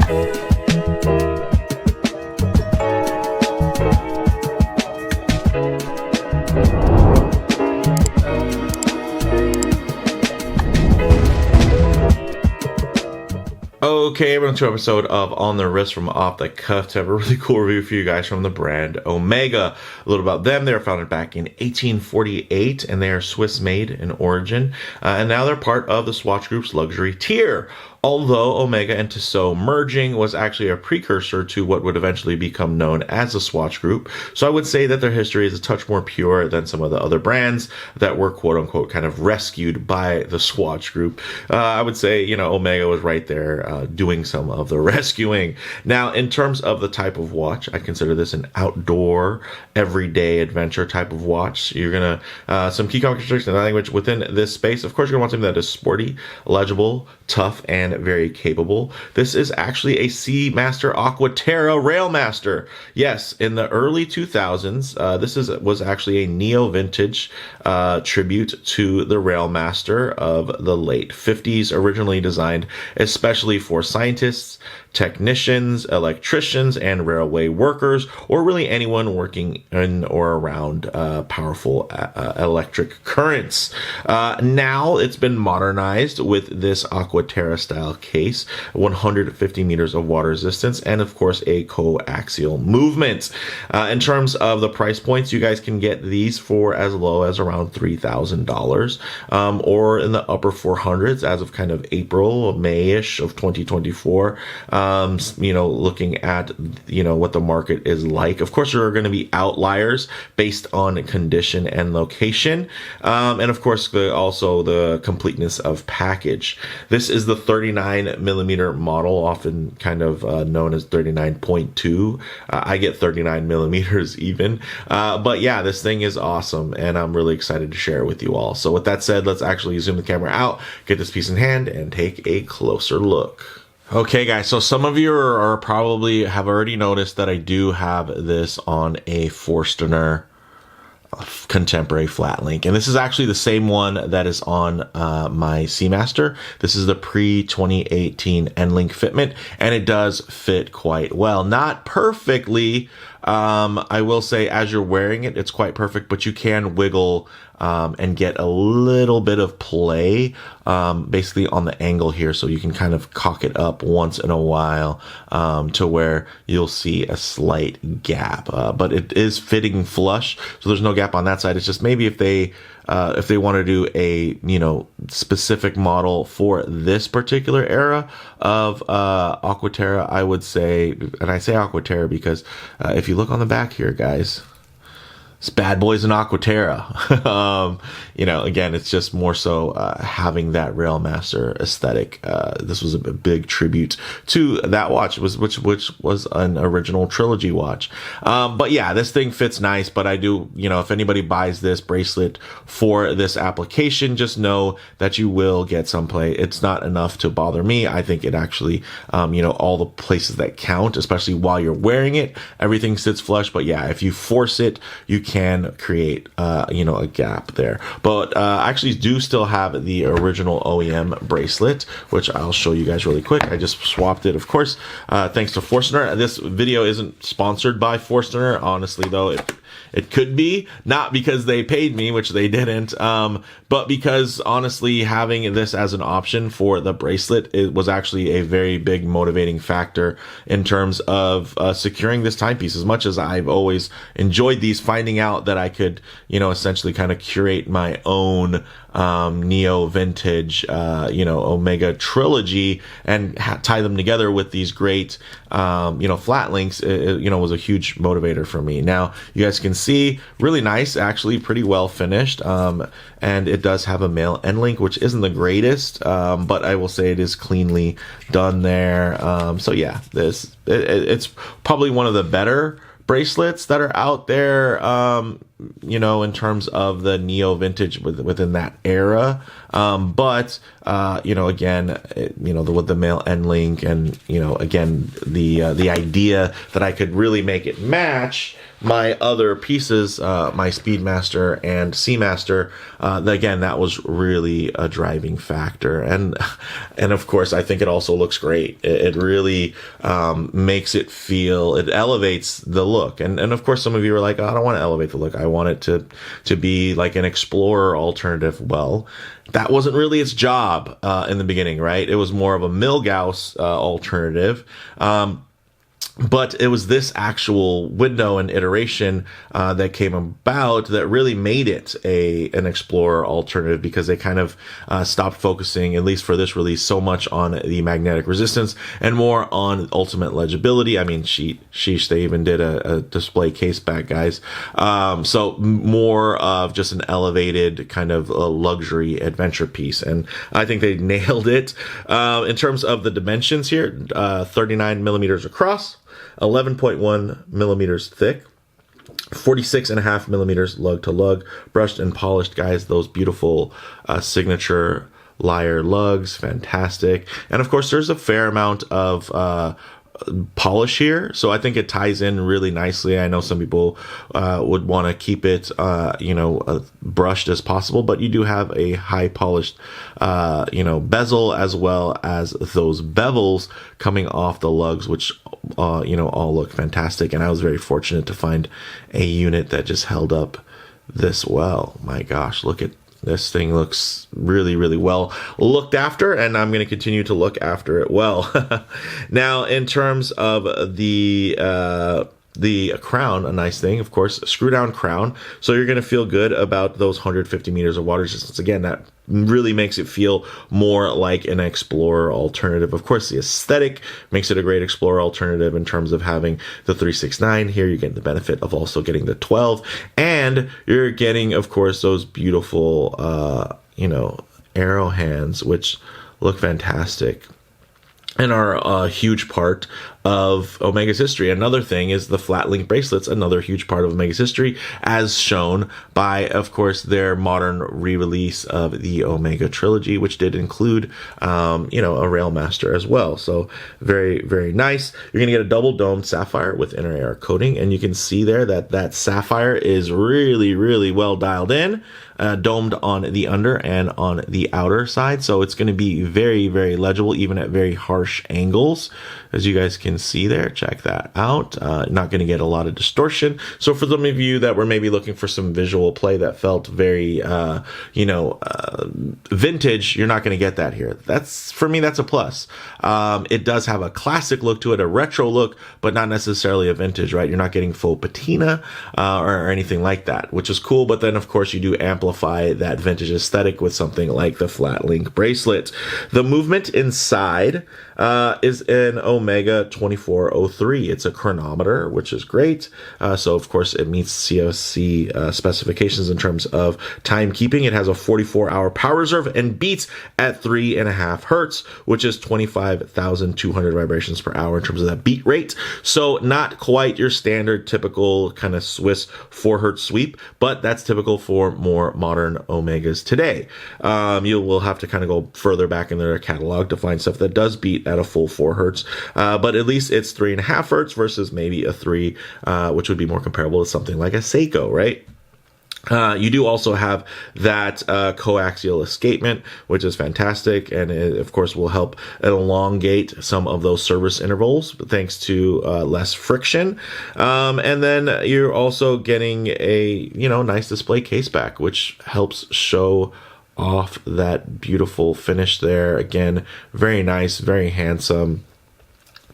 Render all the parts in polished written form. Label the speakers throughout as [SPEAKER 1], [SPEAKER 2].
[SPEAKER 1] Okay, welcome to an episode of On the Wrist from Off the Cuff. To have a really cool review for you guys from the brand Omega. A little about them: they were founded back in 1848, and they are Swiss-made in origin, and now they're part of the Swatch Group's luxury tier. Although Omega and Tissot merging was actually a precursor to what would eventually become known as the Swatch Group, so I would say that their history is a touch more pure than some of the other brands that were quote-unquote kind of rescued by the Swatch Group. I would say, you know, Omega was right there doing some of the rescuing. Now, in terms of the type of watch, I consider this an outdoor, everyday adventure type of watch. You're gonna, some key characteristics and language within this space. Of course, you're gonna want something that is sporty, legible, tough, and very capable. This is actually a Seamaster Aqua Terra Railmaster. Yes, in the early 2000s, this was actually a neo-vintage tribute to the Railmaster of the late 50s, originally designed especially for scientists, technicians, electricians, and railway workers, or really anyone working in or around powerful electric currents. Now it's been modernized with this Aqua Terra style case, 150 meters of water resistance, and of course a coaxial movement. In terms of the price points, you guys can get these for as low as around $3,000, or in the upper 400s as of kind of April, May-ish of 2024. You know, looking at, you know, what the market is like. Of course, there are going to be outliers based on condition and location. And of course, also the completeness of package. This is the 39 millimeter model, often kind of known as 39.2. I get 39 millimeters even. But yeah, this thing is awesome, and I'm really excited to share it with you all. So with that said, let's actually zoom the camera out, get this piece in hand, and take a closer look. Okay guys, so some of you are probably have already noticed that I do have this on a Forstner contemporary flat link, and this is actually the same one that is on my Seamaster. This is the pre-2018 N-Link fitment, and it does fit quite well. Not perfectly, I will say, as you're wearing it, it's quite perfect, but you can wiggle and get a little bit of play basically on the angle here, so you can kind of cock it up once in a while to where you'll see a slight gap, but it is fitting flush, so there's no gap on that side. It's just maybe if they want to do a, you know, specific model for this particular era of Aqua Terra, I would say, and I say Aqua Terra because if you look on the back here, guys, it's bad boys in Aqua Terra. You know, again, it's just more so having that Railmaster aesthetic. This was a big tribute to that watch, which was an original trilogy watch. But yeah, this thing fits nice. But I do, you know, if anybody buys this bracelet for this application, just know that you will get some play. It's not enough to bother me. I think it actually, you know, all the places that count, especially while you're wearing it, everything sits flush. But yeah, if you force it, you can create, you know, a gap there. But I actually do still have the original OEM bracelet, which I'll show you guys really quick. I just swapped it, of course, thanks to Forstner. This video isn't sponsored by Forstner, honestly, though. It could be, not because they paid me, which they didn't, but because honestly, having this as an option for the bracelet, it was actually a very big motivating factor in terms of securing this timepiece. As much as I've always enjoyed these, finding out that I could, you know, essentially kind of curate my own neo vintage, you know, Omega trilogy and tie them together with these great, you know, flat links, you know, was a huge motivator for me. Now you guys can see, really nice, actually pretty well finished. And it does have a male end link, which isn't the greatest, but I will say it is cleanly done there. So yeah, it's probably one of the better bracelets that are out there, in terms of the neo vintage within that era. But again, with the male end link, and again, the idea that I could really make it match my other pieces, my Speedmaster and Seamaster, again, that was really a driving factor. And of course, I think it also looks great. It really makes it feel, it elevates the look. And of course, some of you are like, oh, I don't want to elevate the look. I want it to be like an Explorer alternative. Well, that wasn't really its job in the beginning, right? It was more of a Milgauss alternative. But it was this actual window and iteration that came about that really made it an Explorer alternative, because they kind of stopped focusing, at least for this release, so much on the magnetic resistance and more on ultimate legibility. I mean, sheesh, they even did a display case back, guys. So more of just an elevated kind of luxury adventure piece. And I think they nailed it. In terms of the dimensions here, 39 millimeters across, 11.1 millimeters thick, 46.5 millimeters lug to lug, brushed and polished, guys. Those beautiful signature lyre lugs, fantastic. And of course, there's a fair amount of polish here, so I think it ties in really nicely. I know some people would want to keep it brushed as possible, but you do have a high polished bezel, as well as those bevels coming off the lugs, which all look fantastic. And I was very fortunate to find a unit that just held up this well. My gosh, look at this thing. Looks really, really well looked after, and I'm going to continue to look after it well. Now, in terms of the crown, a nice thing, of course, screw down crown. So you're going to feel good about those 150 meters of water resistance. Again, that really makes it feel more like an Explorer alternative. Of course, the aesthetic makes it a great Explorer alternative in terms of having the 369 here. You get the benefit of also getting the 12, and you're getting, of course, those beautiful, arrow hands, which look fantastic and are a huge part of Omega's history. Another thing is the flat link bracelets, another huge part of Omega's history, as shown by, of course, their modern re-release of the Omega trilogy, which did include, a Railmaster as well. So very, very nice. You're going to get a double domed sapphire with inner AR coating, and you can see there that sapphire is really, really well dialed in, domed on the under and on the outer side. So it's going to be very, very legible, even at very harsh angles, as you guys can see there. Check that out. Not going to get a lot of distortion. So for some of you that were maybe looking for some visual play that felt very, vintage, you're not going to get that here. For me, that's a plus. It does have a classic look to it, a retro look, but not necessarily a vintage, right? You're not getting faux patina or anything like that, which is cool. But then, of course, you do amplify that vintage aesthetic with something like the flat link bracelet. The movement inside is an Omega 2403. It's a chronometer, which is great. So, of course, it meets CFC specifications in terms of timekeeping. It has a 44-hour power reserve and beats at 3.5 hertz, which is 25,200 vibrations per hour in terms of that beat rate. So, not quite your standard, typical kind of Swiss 4 hertz sweep, but that's typical for more modern Omegas today. You will have to kind of go further back in their catalog to find stuff that does beat at a full 4 hertz, but at least it's 3.5 hertz versus maybe a 3, which would be more comparable to something like a Seiko, right? You do also have that coaxial escapement, which is fantastic, and it, of course, will help elongate some of those service intervals thanks to less friction. And then you're also getting a nice display case back, which helps show off that beautiful finish there. Again, very nice, very handsome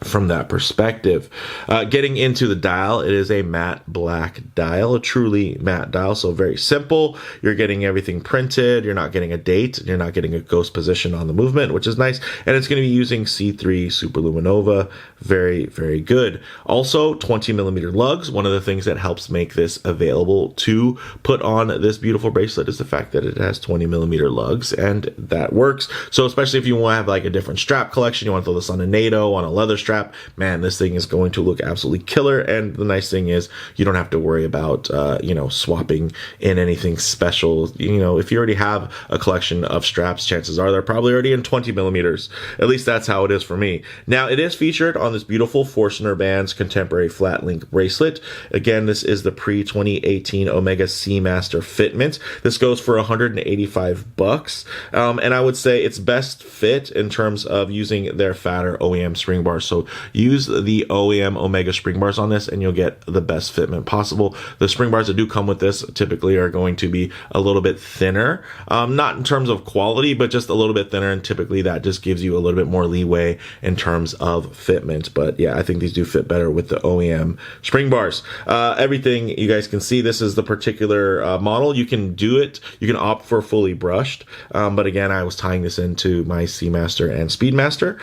[SPEAKER 1] from that perspective. Getting into the dial, it is a matte black dial, a truly matte dial, so very simple. You're getting everything printed. You're not getting a date. You're not getting a ghost position on the movement, which is nice. And it's going to be using C3 Superluminova. Very, very good. Also, 20 millimeter lugs. One of the things that helps make this available to put on this beautiful bracelet is the fact that it has 20 millimeter lugs, and that works. So especially if you want to have like a different strap collection, you want to throw this on a NATO, on a leather strap, strap, man, this thing is going to look absolutely killer. And the nice thing is you don't have to worry about, you know, swapping in anything special. You know, if you already have a collection of straps, chances are they're probably already in 20 millimeters. At least that's how it is for me. Now, it is featured on this beautiful Forstner Bands contemporary flat link bracelet. Again, this is the pre-2018 Omega Seamaster fitment. This goes for $185. And I would say it's best fit in terms of using their fatter OEM spring bars. So use the OEM Omega spring bars on this and you'll get the best fitment possible. The spring bars that do come with this typically are going to be a little bit thinner, not in terms of quality, but just a little bit thinner. And typically that just gives you a little bit more leeway in terms of fitment. But yeah, I think these do fit better with the OEM spring bars. Everything you guys can see, this is the particular model. You can do it. You can opt for fully brushed. But again, I was tying this into my Seamaster and Speedmaster.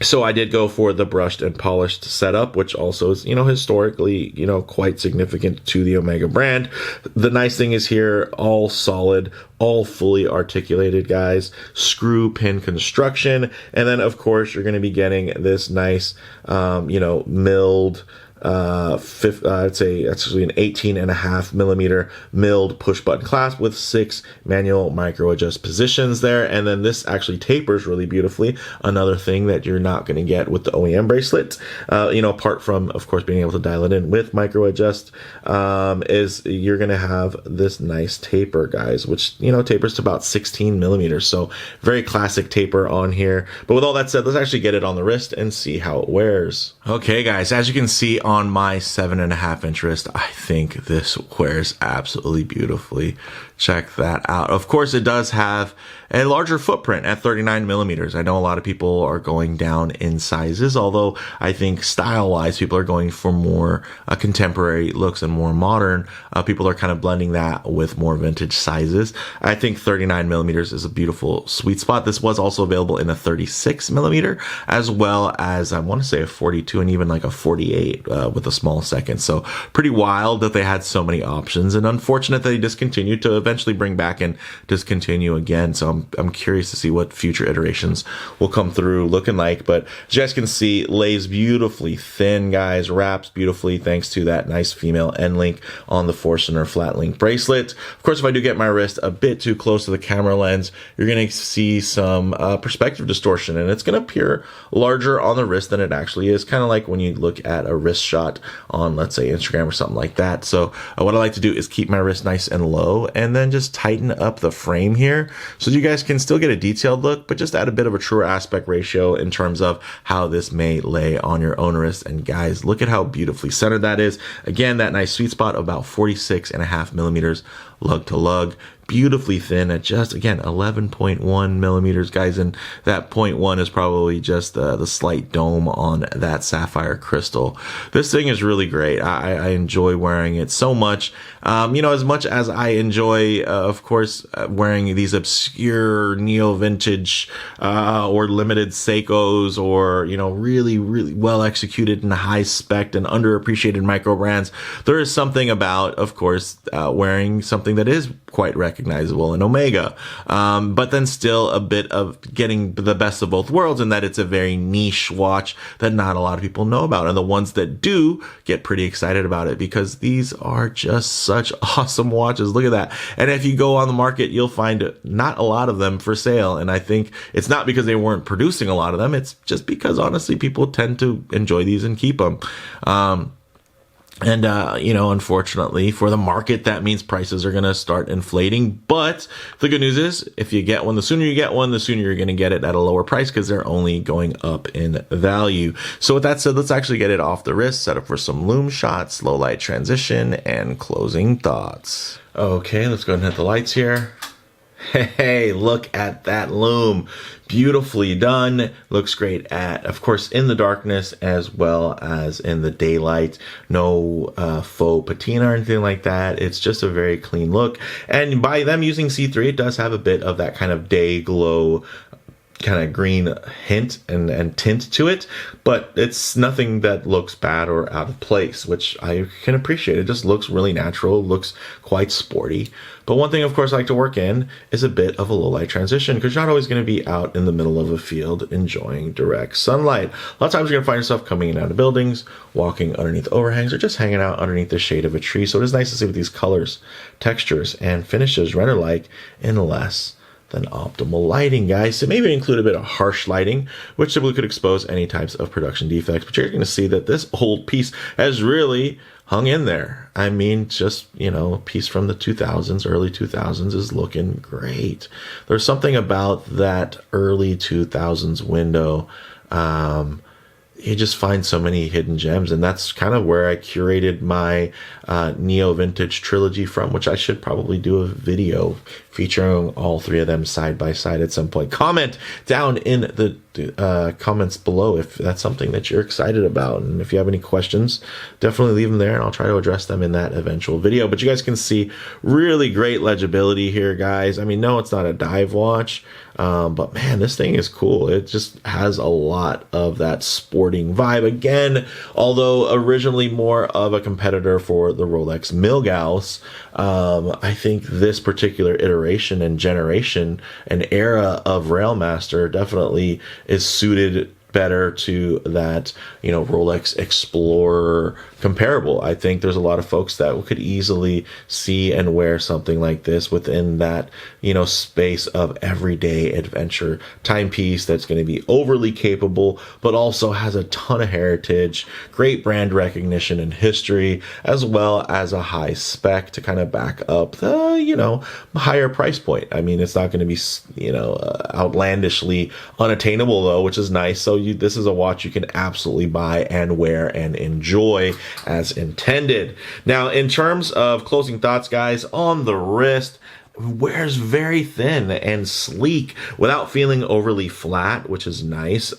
[SPEAKER 1] So I did go for the brushed and polished setup, which also is, you know, historically, you know, quite significant to the Omega brand. The nice thing is here, all solid, all fully articulated, guys, screw pin construction. And then of course you're going to be getting this nice, you know, milled, I'd say actually an 18.5 millimeter milled push button clasp with 6 manual micro adjust positions there. And then this actually tapers really beautifully. Another thing that you're not going to get with the OEM bracelet, you know, apart from of course being able to dial it in with micro adjust, is you're going to have this nice taper, guys, which, you know, tapers to about 16 millimeters. So very classic taper on here. But with all that said, let's actually get it on the wrist and see how it wears. Okay, guys, as you can see on my 7.5-inch wrist, I think this wears absolutely beautifully. Check that out. Of course, it does have a larger footprint at 39 millimeters. I know a lot of people are going down in sizes, although I think style-wise, people are going for more contemporary looks and more modern. People are kind of blending that with more vintage sizes. I think 39 millimeters is a beautiful sweet spot. This was also available in a 36 millimeter, as well as I want to say a 42 and even like a 48 with a small second. So pretty wild that they had so many options, and unfortunate that they discontinued to eventually bring back and discontinue again. So I'm curious to see what future iterations will come through looking like. But as you guys can see, lays beautifully thin, guys, wraps beautifully thanks to that nice female end link on the Forstner flat link bracelet. Of course, if I do get my wrist a bit too close to the camera lens, you're going to see some perspective distortion, and it's going to appear larger on the wrist than it actually is, kind of like when you look at a wrist shot on, let's say, Instagram or something like that. So what I like to do is keep my wrist nice and low and then just tighten up the frame here so you guys can still get a detailed look, but just add a bit of a truer aspect ratio in terms of how this may lay on your own wrist. And guys, look at how beautifully centered that is. Again, that nice sweet spot of about 46.5 millimeters lug to lug, beautifully thin at just, again, 11.1 millimeters, guys, and that 0.1 is probably just the slight dome on that sapphire crystal. This thing is really great. I enjoy wearing it so much. You know, as much as I enjoy, of course, wearing these obscure neo-vintage or limited Seikos, or, you know, really, really well executed and high spec and underappreciated micro brands, there is something about, of course, wearing something that is quite recognizable in Omega, but then still a bit of getting the best of both worlds, in that it's a very niche watch that not a lot of people know about, and the ones that do get pretty excited about it because these are just such awesome watches. Look at that. And if you go on the market, you'll find not a lot of them for sale, and I think it's not because they weren't producing a lot of them, it's just because honestly people tend to enjoy these and keep them. And, you know, unfortunately for the market, that means prices are going to start inflating. But the good news is, if you get one, the sooner you get one, the sooner you're going to get it at a lower price, because they're only going up in value. So with that said, let's actually get it off the wrist, set up for some Lume shots, low light transition, and closing thoughts. Okay, let's go ahead and hit the lights here. Hey, look at that Lume. Beautifully done. Looks great at, of course, in the darkness as well as in the daylight. No faux patina or anything like that. It's just a very clean look. And by them using C3, it does have a bit of that kind of day glow kind of green hint and tint to it, but it's nothing that looks bad or out of place, which I can appreciate. It just looks really natural, looks quite sporty. But one thing, of course, I like to work in is a bit of a low light transition, because you're not always going to be out in the middle of a field enjoying direct sunlight. A lot of times you're going to find yourself coming in and out of buildings, walking underneath overhangs, or just hanging out underneath the shade of a tree. So it is nice to see what these colors, textures, and finishes render like in less than optimal lighting, guys. So maybe include a bit of harsh lighting, which typically could expose any types of production defects. But you're going to see that this old piece has really hung in there. I mean, just, you know, a piece from the 2000s, early 2000s is looking great. There's something about that early 2000s window. You just find so many hidden gems, and that's kind of where I curated my neo vintage trilogy from, which I should probably do a video featuring all three of them side by side at some point. Comment down in the comments below if that's something that you're excited about, and if you have any questions, definitely leave them there and I'll try to address them in that eventual video. But you guys can see really great legibility here, guys. I mean, no, it's not a dive watch, but man, this thing is cool. It just has a lot of that sporting vibe. Again, although originally more of a competitor for the Rolex Milgauss, I think this particular iteration and generation and era of Railmaster definitely is suited better to that, you know, Rolex Explorer comparable. I think there's a lot of folks that could easily see and wear something like this within that, you know, space of everyday adventure timepiece that's going to be overly capable, but also has a ton of heritage, great brand recognition and history, as well as a high spec to kind of back up the, you know, higher price point. I mean, it's not going to be, you know, outlandishly unattainable though, which is nice. So this is a watch you can absolutely buy and wear and enjoy as intended. Now, in terms of closing thoughts, guys, on the wrist, wears very thin and sleek without feeling overly flat, which is nice,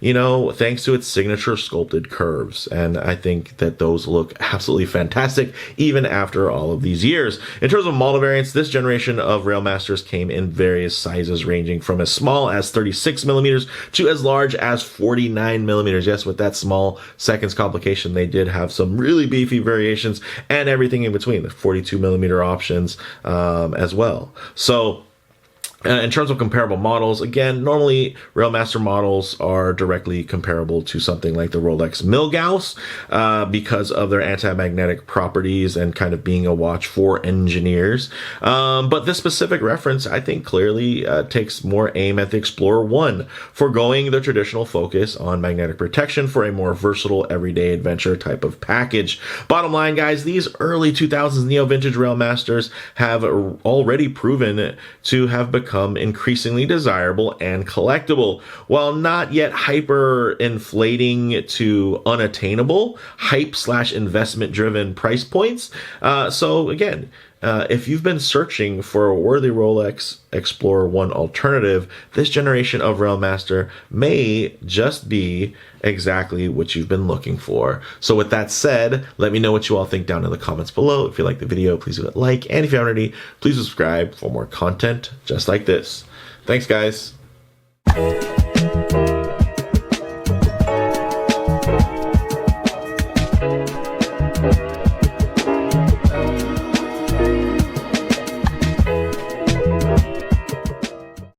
[SPEAKER 1] you know, thanks to its signature sculpted curves. And I think that those look absolutely fantastic even after all of these years. In terms of model variants, this generation of Railmasters came in various sizes, ranging from as small as 36 millimeters to as large as 49 millimeters. Yes, with that small seconds complication, they did have some really beefy variations and everything in between, the 42 millimeter options, as well. So in terms of comparable models, again, normally Railmaster models are directly comparable to something like the Rolex Milgauss because of their anti-magnetic properties and kind of being a watch for engineers. But this specific reference, I think, clearly takes more aim at the Explorer I, foregoing the traditional focus on magnetic protection for a more versatile everyday adventure type of package. Bottom line, guys, these early 2000s neo-vintage Railmasters have already proven to have become increasingly desirable and collectible, while not yet hyper inflating to unattainable hype/investment driven price points. So again, if you've been searching for a worthy Rolex Explorer I alternative, this generation of Railmaster may just be exactly what you've been looking for. So with that said, let me know what you all think down in the comments below. If you like the video, please do it like, and if you haven't already, please subscribe for more content just like this. Thanks, guys.